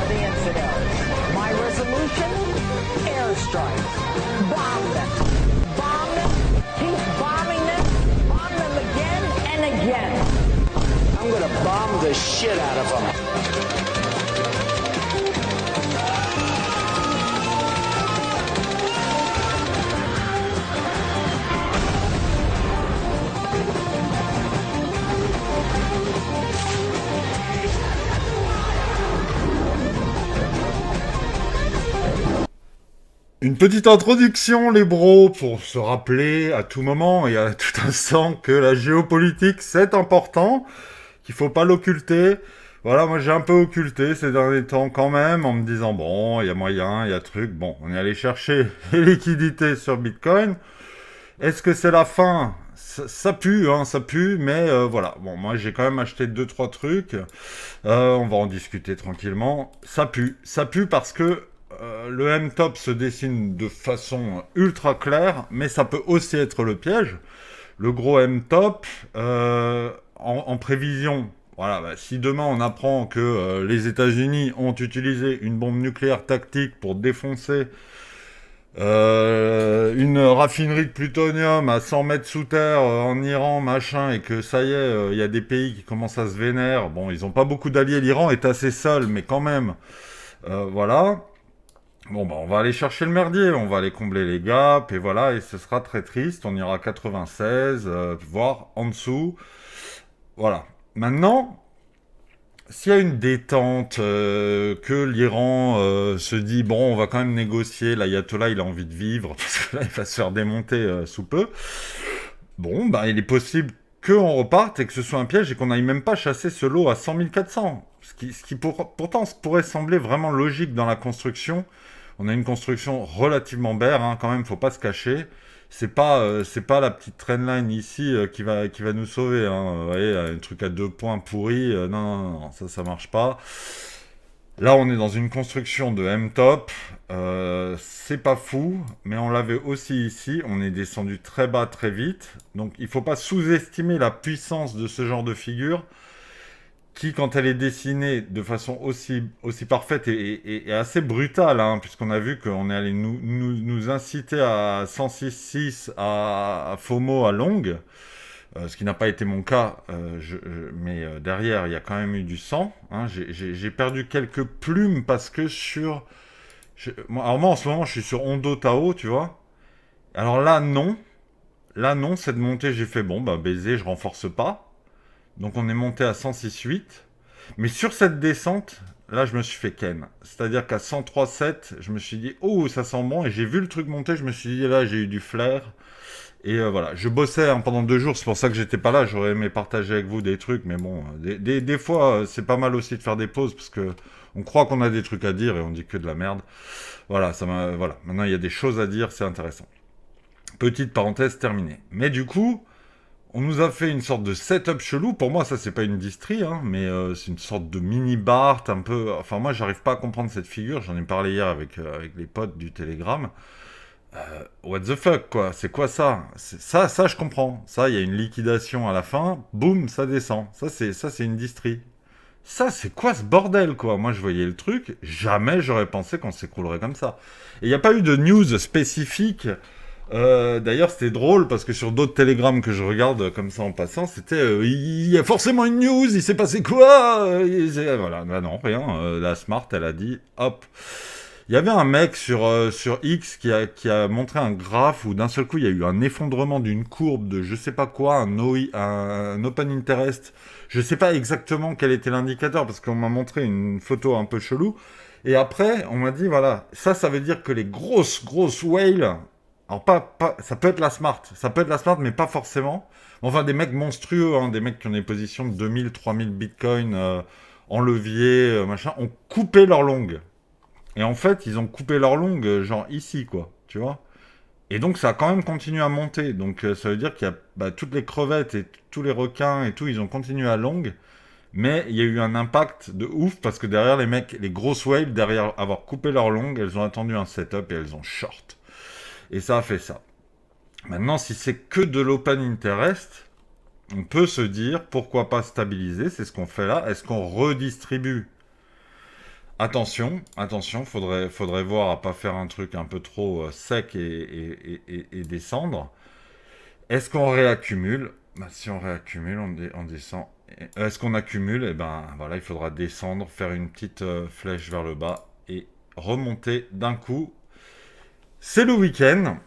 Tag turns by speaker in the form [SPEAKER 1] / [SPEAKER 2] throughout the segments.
[SPEAKER 1] the infidels. My resolution? Airstrikes. Bomb them. Bomb them. Keep bombing them. Bomb them again and again. I'm gonna bomb the shit out of them.
[SPEAKER 2] Une petite introduction, les bros, pour se rappeler à tout moment et à tout instant que la géopolitique, c'est important, qu'il faut pas l'occulter. Voilà, moi j'ai un peu occulté ces derniers temps quand même, en me disant, bon, il y a moyen, il y a truc. Bon, on est allé chercher les liquidités sur Bitcoin. Est-ce que c'est la fin? Ça pue, hein, ça pue, mais voilà. Bon, moi j'ai quand même acheté 2-3 trucs. On va en discuter tranquillement. Ça pue parce que le M-top se dessine de façon ultra claire, mais ça peut aussi être le piège. Le gros M-top, en prévision, voilà, bah, si demain on apprend que les États-Unis ont utilisé une bombe nucléaire tactique pour défoncer une raffinerie de plutonium à 100 mètres sous terre en Iran, machin, et que ça y est, il y a des pays qui commencent à se vénère. Bon, ils ont pas beaucoup d'alliés, l'Iran est assez seul, mais quand même, voilà. Bon, bah, on va aller chercher le merdier, on va aller combler les gaps, et voilà, et ce sera très triste, on ira 96, voire en dessous. Voilà. Maintenant, s'il y a une détente, que l'Iran se dit, bon, on va quand même négocier, l'ayatollah, il a envie de vivre, parce que là, il va se faire démonter sous peu, bon, bah, il est possible qu'on reparte et que ce soit un piège et qu'on n'aille même pas chasser ce lot à 100 400. Pourtant, ce pourrait sembler vraiment logique dans la construction. On a une construction relativement bère, hein, quand même, faut pas se cacher. C'est pas la petite trendline ici qui va nous sauver. Hein. Vous voyez, un truc à 2 points pourri, non, ça marche pas. Là, on est dans une construction de M-top. C'est pas fou, mais on l'avait aussi ici. On est descendu très bas très vite. Donc, il faut pas sous-estimer la puissance de ce genre de figure qui, quand elle est dessinée de façon aussi parfaite et assez brutale, hein, puisqu'on a vu qu'on est allé nous inciter à 106.6 à FOMO à longue, ce qui n'a pas été mon cas, mais derrière, il y a quand même eu du sang. Hein, j'ai perdu quelques plumes parce que alors moi, en ce moment, je suis sur Hondo Tao, tu vois. Alors là, non. Là, non, cette montée, j'ai fait, bon, bah, baiser, je renforce pas. Donc on est monté à 106.8. Mais sur cette descente, là, je me suis fait ken. C'est-à-dire qu'à 103.7, je me suis dit, oh, ça sent bon. Et j'ai vu le truc monter, je me suis dit, là, j'ai eu du flair. Et voilà, je bossais hein, pendant 2 jours, c'est pour ça que j'étais pas là. J'aurais aimé partager avec vous des trucs, mais bon, des fois, c'est pas mal aussi de faire des pauses, parce que on croit qu'on a des trucs à dire et on dit que de la merde. Voilà, voilà. Maintenant, il y a des choses à dire, c'est intéressant. Petite parenthèse terminée. Mais du coup... On nous a fait une sorte de setup chelou. Pour moi, ça, c'est pas une distrie, hein, mais c'est une sorte de mini-Bart, un peu... Enfin, moi, j'arrive pas à comprendre cette figure. J'en ai parlé hier avec les potes du Telegram. What the fuck, quoi? C'est quoi ça? Ça, je comprends. Ça, il y a une liquidation à la fin. Boum, ça descend. Ça, c'est une distrie. Ça, c'est quoi ce bordel, quoi? Moi, je voyais le truc. Jamais j'aurais pensé qu'on s'écroulerait comme ça. Et il n'y a pas eu de news spécifique. D'ailleurs, c'était drôle parce que sur d'autres télégrammes que je regarde comme ça en passant, c'était il y a forcément une news, il s'est passé quoi voilà, bah non, rien. La Smart, elle a dit hop. Il y avait un mec sur X qui a montré un graphe où d'un seul coup il y a eu un effondrement d'une courbe de je sais pas quoi, un open interest. Je sais pas exactement quel était l'indicateur parce qu'on m'a montré une photo un peu chelou. Et après, on m'a dit voilà, ça veut dire que les grosses whales. Alors ça peut être la Smart, mais pas forcément. Enfin, des mecs monstrueux, hein, des mecs qui ont des positions de 2000, 3000 bitcoins en levier, machin, ont coupé leur longue. Et en fait, ils ont coupé leur longue, genre ici, quoi, tu vois. Et donc, ça a quand même continué à monter. Donc, ça veut dire qu'il y a toutes les crevettes et tous les requins et tout, ils ont continué à longue. Mais il y a eu un impact de ouf parce que derrière les mecs, les grosses whales, derrière avoir coupé leur longue, elles ont attendu un setup et elles ont short. Et ça a fait ça. Maintenant, si c'est que de l'open interest, on peut se dire pourquoi pas stabiliser, c'est ce qu'on fait là. Est-ce qu'on redistribue Attention, faudrait voir à pas faire un truc un peu trop sec et descendre. Est-ce qu'on réaccumule? Bah, si on réaccumule, on descend. Est-ce qu'on accumule? Eh ben voilà, il faudra descendre, faire une petite flèche vers le bas et remonter d'un coup. C'est le week-end.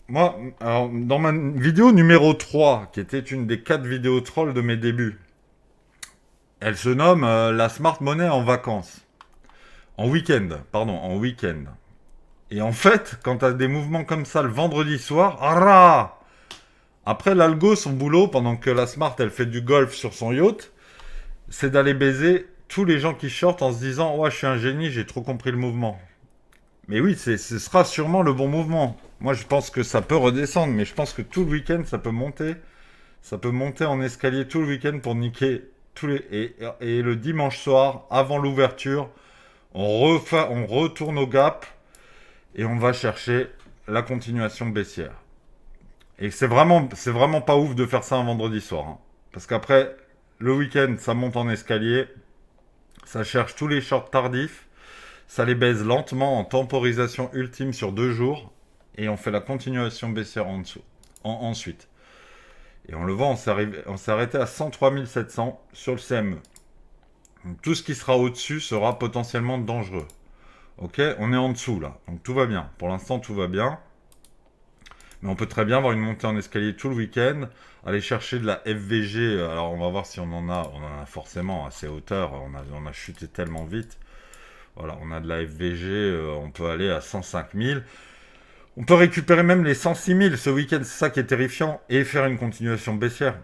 [SPEAKER 2] Moi, alors, dans ma vidéo numéro 3, qui était une des 4 vidéos trolls de mes débuts, elle se nomme la Smart Money en vacances. En week-end, pardon, en week-end. Et en fait, quand t'as des mouvements comme ça le vendredi soir, ah, après l'algo, son boulot, pendant que la Smart, elle fait du golf sur son yacht, c'est d'aller baiser tous les gens qui shortent en se disant « Ouais, je suis un génie, j'ai trop compris le mouvement. » Mais oui, ce sera sûrement le bon mouvement. Moi, je pense que ça peut redescendre, mais je pense que tout le week-end, ça peut monter. Ça peut monter en escalier tout le week-end pour niquer tous les... Et le dimanche soir, avant l'ouverture, on retourne au gap et on va chercher la continuation baissière. Et c'est vraiment pas ouf de faire ça un vendredi soir, hein. Parce qu'après, le week-end, ça monte en escalier, ça cherche tous les shorts tardifs, ça les baise lentement en temporisation ultime sur 2 jours, et on fait la continuation baissière en dessous, ensuite. Et on le voit, on s'est arrêté à 103 700 sur le CME. Donc tout ce qui sera au-dessus sera potentiellement dangereux. Ok, on est en dessous là, donc tout va bien. Pour l'instant, tout va bien. Mais on peut très bien avoir une montée en escalier tout le week-end, aller chercher de la FVG. Alors on va voir si on en a. On en a forcément à ces hauteurs. On a chuté tellement vite. Voilà, on a de la FVG. On peut aller à 105 000. On peut récupérer même les 106 000 ce week-end. C'est ça qui est terrifiant. Et faire une continuation baissière.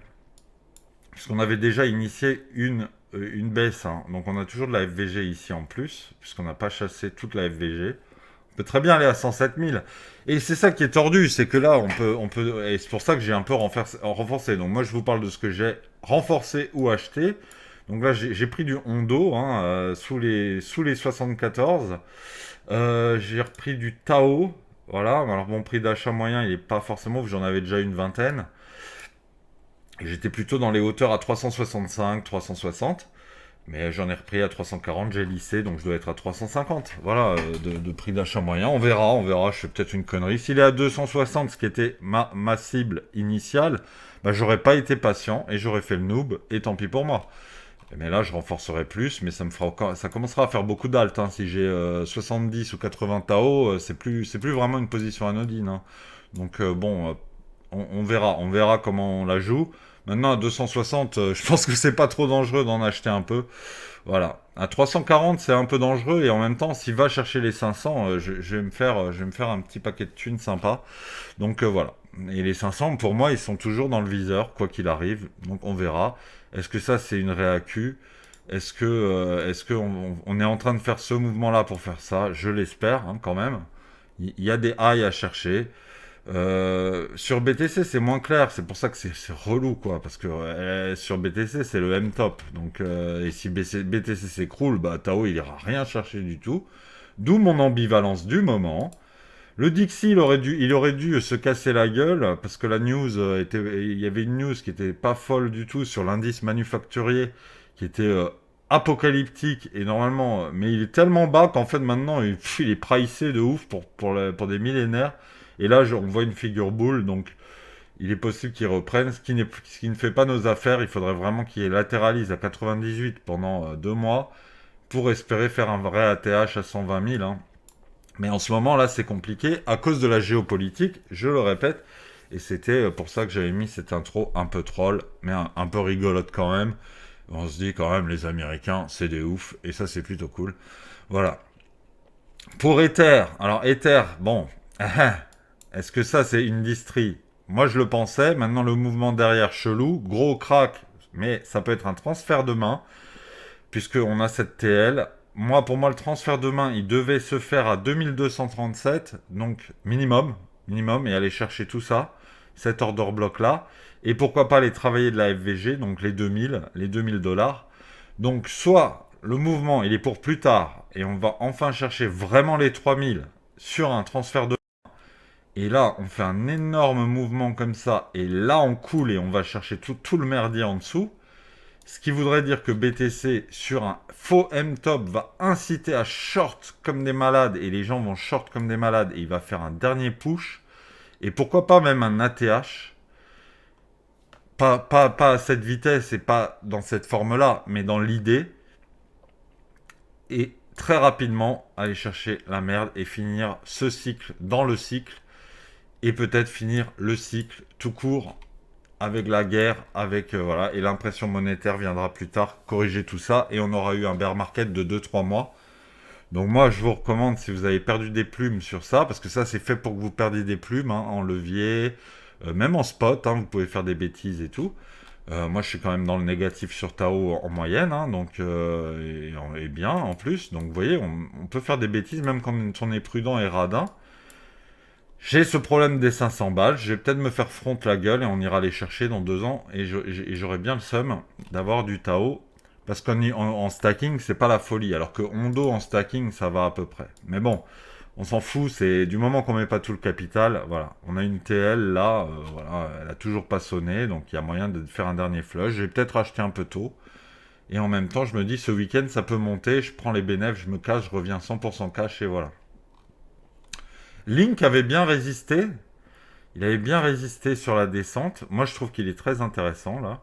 [SPEAKER 2] Puisqu'on avait déjà initié une baisse, hein. Donc on a toujours de la FVG ici en plus. Puisqu'on n'a pas chassé toute la FVG. On peut très bien aller à 107 000. Et c'est ça qui est tordu, c'est que là, et c'est pour ça que j'ai un peu renforcé. Donc moi, je vous parle de ce que j'ai renforcé ou acheté. Donc là, j'ai pris du Hondo, hein, sous les 74. J'ai repris du Tao. Voilà, alors mon prix d'achat moyen, il n'est pas forcément, j'en avais déjà une vingtaine. Et j'étais plutôt dans les hauteurs à 365, 360. Mais j'en ai repris à 340, j'ai lissé, donc je dois être à 350. Voilà, de prix d'achat moyen. On verra, je fais peut-être une connerie. S'il est à 260, ce qui était ma cible initiale, bah, j'aurais pas été patient et j'aurais fait le noob, et tant pis pour moi. Mais là, je renforcerai plus, mais ça commencera à faire beaucoup d'alt, hein. Si j'ai 70 ou 80 Tao, c'est plus vraiment une position anodine, hein. Donc bon, on verra comment on la joue. Maintenant, à 260, je pense que c'est pas trop dangereux d'en acheter un peu. Voilà. À 340, c'est un peu dangereux, et en même temps, s'il va chercher les 500, je vais je vais me faire un petit paquet de thunes sympa. Donc voilà. Et les 500, pour moi, ils sont toujours dans le viseur, quoi qu'il arrive. Donc on verra. Est-ce que ça, c'est une réacu? Est-ce que on est en train de faire ce mouvement-là pour faire ça? Je l'espère, hein, quand même. Il y a des highs à chercher. Sur BTC, c'est moins clair. C'est pour ça que c'est relou, quoi. Parce que sur BTC, c'est le M-top. Donc, et si BTC s'écroule, bah, Tao, il ira rien chercher du tout. D'où mon ambivalence du moment. Le Dixie, il aurait dû se casser la gueule parce que la news il y avait une news qui était pas folle du tout sur l'indice manufacturier qui était apocalyptique et normalement, mais il est tellement bas qu'en fait maintenant il est pricé de ouf pour des millénaires. Et là, on voit une figure boule, donc il est possible qu'il reprenne, ce qui ne fait pas nos affaires. Il faudrait vraiment qu'il latéralise à 98 pendant 2 mois pour espérer faire un vrai ATH à 120 000, hein. Mais en ce moment, là, c'est compliqué à cause de la géopolitique, je le répète. Et c'était pour ça que j'avais mis cette intro un peu troll, mais un peu rigolote quand même. On se dit quand même, les Américains, c'est des oufs, et ça, c'est plutôt cool. Voilà. Pour Ether, alors Ether, bon, est-ce que ça, c'est une distrie? Moi, je le pensais. Maintenant, le mouvement derrière, chelou. Gros crack, mais ça peut être un transfert de main, puisqu'on a cette TL. Moi, pour moi, le transfert de main, il devait se faire à 2237, donc minimum, et aller chercher tout ça, cet order block-là, et pourquoi pas aller travailler de la FVG, donc les 2000 dollars. Donc, soit le mouvement, il est pour plus tard, et on va enfin chercher vraiment les 3000 sur un transfert de main, et là, on fait un énorme mouvement comme ça, et là, on coule, et on va chercher tout le merdier en dessous. Ce qui voudrait dire que BTC, sur un faux M-top, va inciter à short comme des malades, et les gens vont short comme des malades, et il va faire un dernier push, et pourquoi pas même un ATH, pas à cette vitesse et pas dans cette forme-là, mais dans l'idée, et très rapidement aller chercher la merde et finir ce cycle dans le cycle, et peut-être finir le cycle tout court avec la guerre, avec voilà, et l'impression monétaire viendra plus tard corriger tout ça, et on aura eu un bear market de 2-3 mois. Donc moi, je vous recommande, si vous avez perdu des plumes sur ça, parce que ça, c'est fait pour que vous perdiez des plumes, hein, en levier, même en spot, hein, vous pouvez faire des bêtises et tout. Moi, je suis quand même dans le négatif sur Tao en moyenne, hein, donc, et bien en plus. Donc vous voyez, on peut faire des bêtises même quand on est prudent et radin. J'ai ce problème des 500 balles, je vais peut-être me faire front la gueule et on ira les chercher dans 2 ans, et j'aurai bien le seum d'avoir du Tao, parce qu'en stacking, c'est pas la folie, alors que Hondo en stacking, ça va à peu près. Mais bon, on s'en fout, c'est du moment qu'on met pas tout le capital, voilà. On a une TL là, voilà, elle a toujours pas sonné, donc il y a moyen de faire un dernier flush. Je vais peut-être acheter un peu tôt, et en même temps, je me dis, ce week-end, ça peut monter, je prends les bénéfices, je me casse, je reviens 100% cash, et voilà. Link avait bien résisté. Il avait bien résisté sur la descente. Moi, je trouve qu'il est très intéressant, là.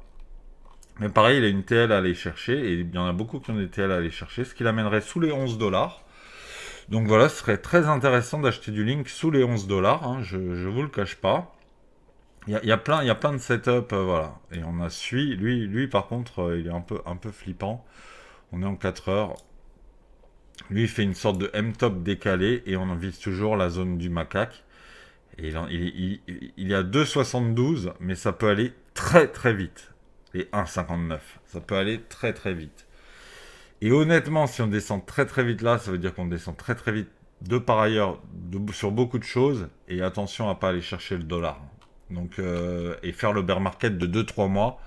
[SPEAKER 2] Mais pareil, il a une TL à aller chercher. Et il y en a beaucoup qui ont des TL à aller chercher. Ce qui l'amènerait sous les 11 dollars. Donc voilà, ce serait très intéressant d'acheter du Link sous les 11 dollars. Hein, je vous le cache pas. Il y a plein de setups, voilà. Et on a Sui. Lui, par contre, il est un peu flippant. On est en 4 heures. Lui, il fait une sorte de M-top décalé. Et on en vise toujours la zone du macaque. Et il y a 2,72, mais ça peut aller très très vite. Et 1,59. Ça peut aller très très vite. Et honnêtement, si on descend très très vite là, ça veut dire qu'on descend très très vite de par ailleurs sur beaucoup de choses. Et attention à pas aller chercher le dollar. Donc, et faire le bear market de 2-3 mois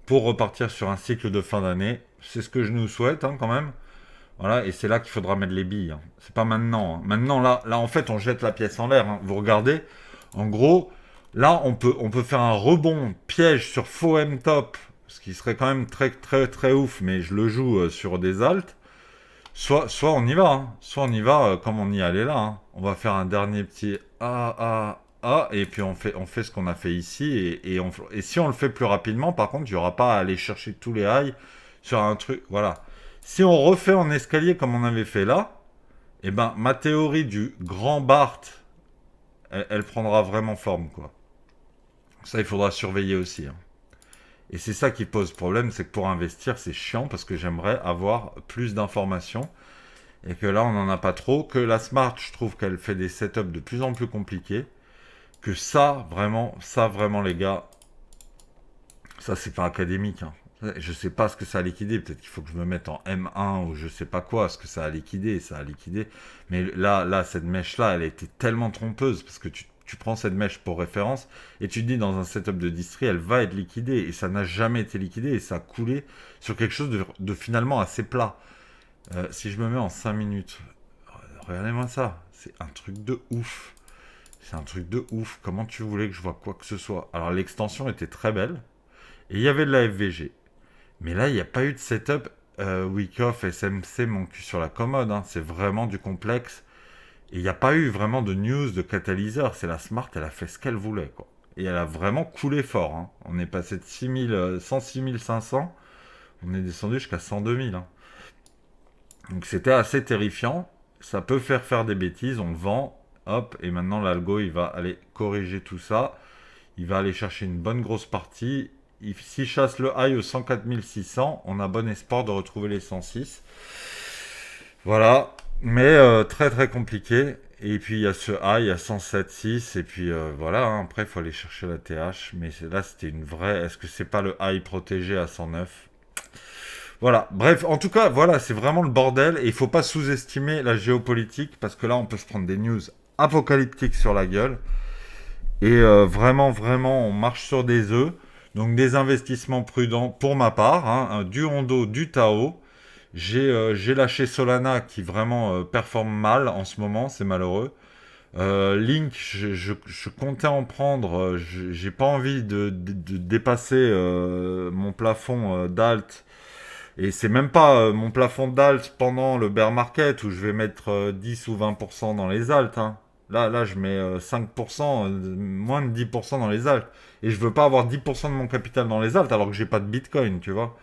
[SPEAKER 2] pour repartir sur un cycle de fin d'année. C'est ce que je nous souhaite, hein, quand même. Voilà, et c'est là qu'il faudra mettre les billes, hein. C'est pas maintenant, hein. Maintenant, là, en fait, on jette la pièce en l'air, hein. Vous regardez, en gros, là, on peut faire un rebond piège sur faux M-top, ce qui serait quand même très, très, très ouf, mais je le joue sur des alts. Soit on y va, hein. Soit on y va comme on y allait là, hein. On va faire un dernier petit et puis on fait ce qu'on a fait ici, et si on le fait plus rapidement, par contre, il n'y aura pas à aller chercher tous les highs sur un truc, voilà. Si on refait en escalier comme on avait fait là, eh ben, ma théorie du grand Bart, elle prendra vraiment forme, quoi. Ça, il faudra surveiller aussi, hein. Et c'est ça qui pose problème, c'est que pour investir, c'est chiant parce que j'aimerais avoir plus d'informations et que là, on n'en a pas trop. Que la Smart, je trouve qu'elle fait des setups de plus en plus compliqués. Que ça, vraiment, les gars, ça, c'est pas académique, hein. Je sais pas ce que ça a liquidé. Peut-être qu'il faut que je me mette en M1 ou je sais pas quoi, ce que ça a liquidé. Ça a liquidé. Mais là, cette mèche-là, elle a été tellement trompeuse parce que tu prends cette mèche pour référence et tu te dis dans un setup de distri, elle va être liquidée. Et ça n'a jamais été liquidé et ça a coulé sur quelque chose de finalement assez plat. Si je me mets en 5 minutes, regardez-moi ça. C'est un truc de ouf. C'est un truc de ouf. Comment tu voulais que je vois quoi que ce soit? Alors, l'extension était très belle. Et il y avait de la FVG. Mais là, il n'y a pas eu de setup week off SMC mon cul sur la commode, hein. C'est vraiment du complexe. Et il n'y a pas eu vraiment de news de catalyseur. C'est la Smart, elle a fait ce qu'elle voulait, quoi. Et elle a vraiment coulé fort, hein. On est passé de 106 500, on est descendu jusqu'à 102 000, hein. Donc c'était assez terrifiant. Ça peut faire des bêtises, on vend, hop, et maintenant l'algo, il va aller corriger tout ça. Il va aller chercher une bonne grosse partie. S'il chasse le high au 104 600, on a bon espoir de retrouver les 106. Voilà, mais très très compliqué. Et puis il y a ce high à 107,6. Et puis voilà, hein. Après il faut aller chercher la TH. Mais là c'était une vraie... Est-ce que c'est pas le high protégé à 109? Voilà, bref, en tout cas, voilà, c'est vraiment le bordel. Et il faut pas sous-estimer la géopolitique. Parce que là on peut se prendre des news apocalyptiques sur la gueule. Et vraiment, on marche sur des œufs. Donc des investissements prudents pour ma part, hein, du Hondo, du Tao. J'ai lâché Solana qui vraiment performe mal en ce moment, c'est malheureux. Link, je comptais en prendre. J'ai pas envie de dépasser mon plafond d'alt. Et c'est même pas mon plafond d'alt pendant le bear market où je vais mettre 10 ou 20% dans les alts, hein. Là, je mets 5%, moins de 10% dans les alts. Et je veux pas avoir 10% de mon capital dans les alts alors que j'ai pas de bitcoin, tu vois.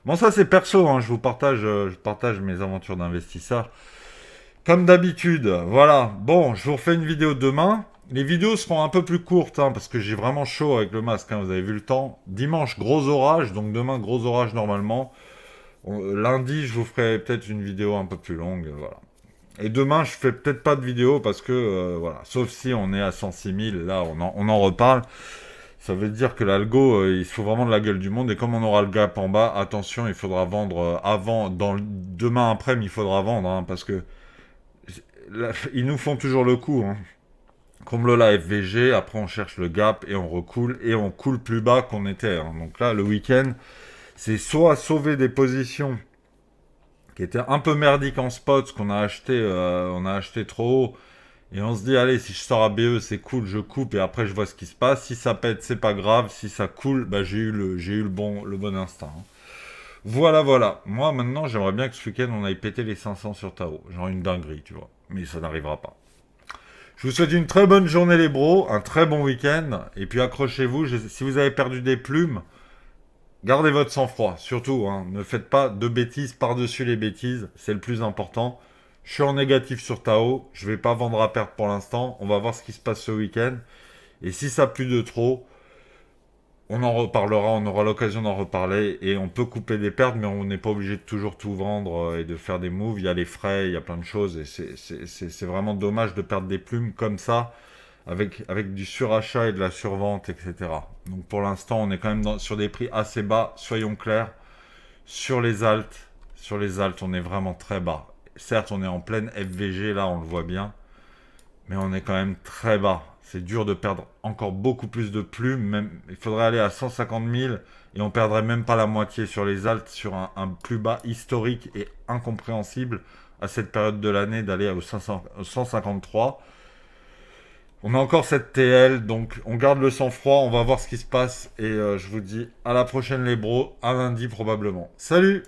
[SPEAKER 2] Bon, ça c'est perso, hein. Je partage mes aventures d'investisseur. Comme d'habitude, voilà. Bon, je vous refais une vidéo demain. Les vidéos seront un peu plus courtes, hein, parce que j'ai vraiment chaud avec le masque, hein, vous avez vu le temps. Dimanche, gros orage, donc demain, gros orage normalement. Lundi, je vous ferai peut-être une vidéo un peu plus longue, voilà. Et demain, je fais peut-être pas de vidéo parce que, voilà, sauf si on est à 106 000, là, on en reparle. Ça veut dire que l'algo, il se fout vraiment de la gueule du monde. Et comme on aura le gap en bas, attention, il faudra vendre avant, demain après-midi, il faudra vendre, hein, parce que ils nous font toujours le coup, hein. Comble la FVG, après on cherche le gap et on recoule et on coule plus bas qu'on était, hein. Donc là, le week-end, c'est soit sauver des positions qui étaient un peu merdiques en spot, ce qu'on a acheté, on a acheté trop haut, et on se dit, allez, si je sors à BE, c'est cool, je coupe et après je vois ce qui se passe. Si ça pète, c'est pas grave. Si ça coule, bah j'ai eu le bon instinct, hein. Voilà, voilà. Moi, maintenant, j'aimerais bien que ce week-end, on aille péter les 500 sur Tao. Genre une dinguerie, tu vois. Mais ça n'arrivera pas. Je vous souhaite une très bonne journée, les bros. Un très bon week-end. Et puis, accrochez-vous. Si vous avez perdu des plumes, gardez votre sang-froid. Surtout, hein, ne faites pas de bêtises par-dessus les bêtises. C'est le plus important. Je suis en négatif sur Tao. Je vais pas vendre à perte pour l'instant. On va voir ce qui se passe ce week-end. Et si ça pue de trop, on en reparlera, on aura l'occasion d'en reparler et on peut couper des pertes, mais on n'est pas obligé de toujours tout vendre et de faire des moves. Il y a les frais, il y a plein de choses et c'est vraiment dommage de perdre des plumes comme ça avec du surachat et de la survente, etc. Donc pour l'instant, on est quand même sur des prix assez bas, soyons clairs. Sur les alts, on est vraiment très bas. Certes, on est en pleine FVG, là, on le voit bien, mais on est quand même très bas. C'est dur de perdre encore beaucoup plus de plumes. Même, il faudrait aller à 150 000 et on perdrait même pas la moitié sur les alts, sur un plus bas historique et incompréhensible à cette période de l'année d'aller au 153. On a encore cette TL, donc on garde le sang-froid, on va voir ce qui se passe et je vous dis à la prochaine les bros, à lundi probablement. Salut!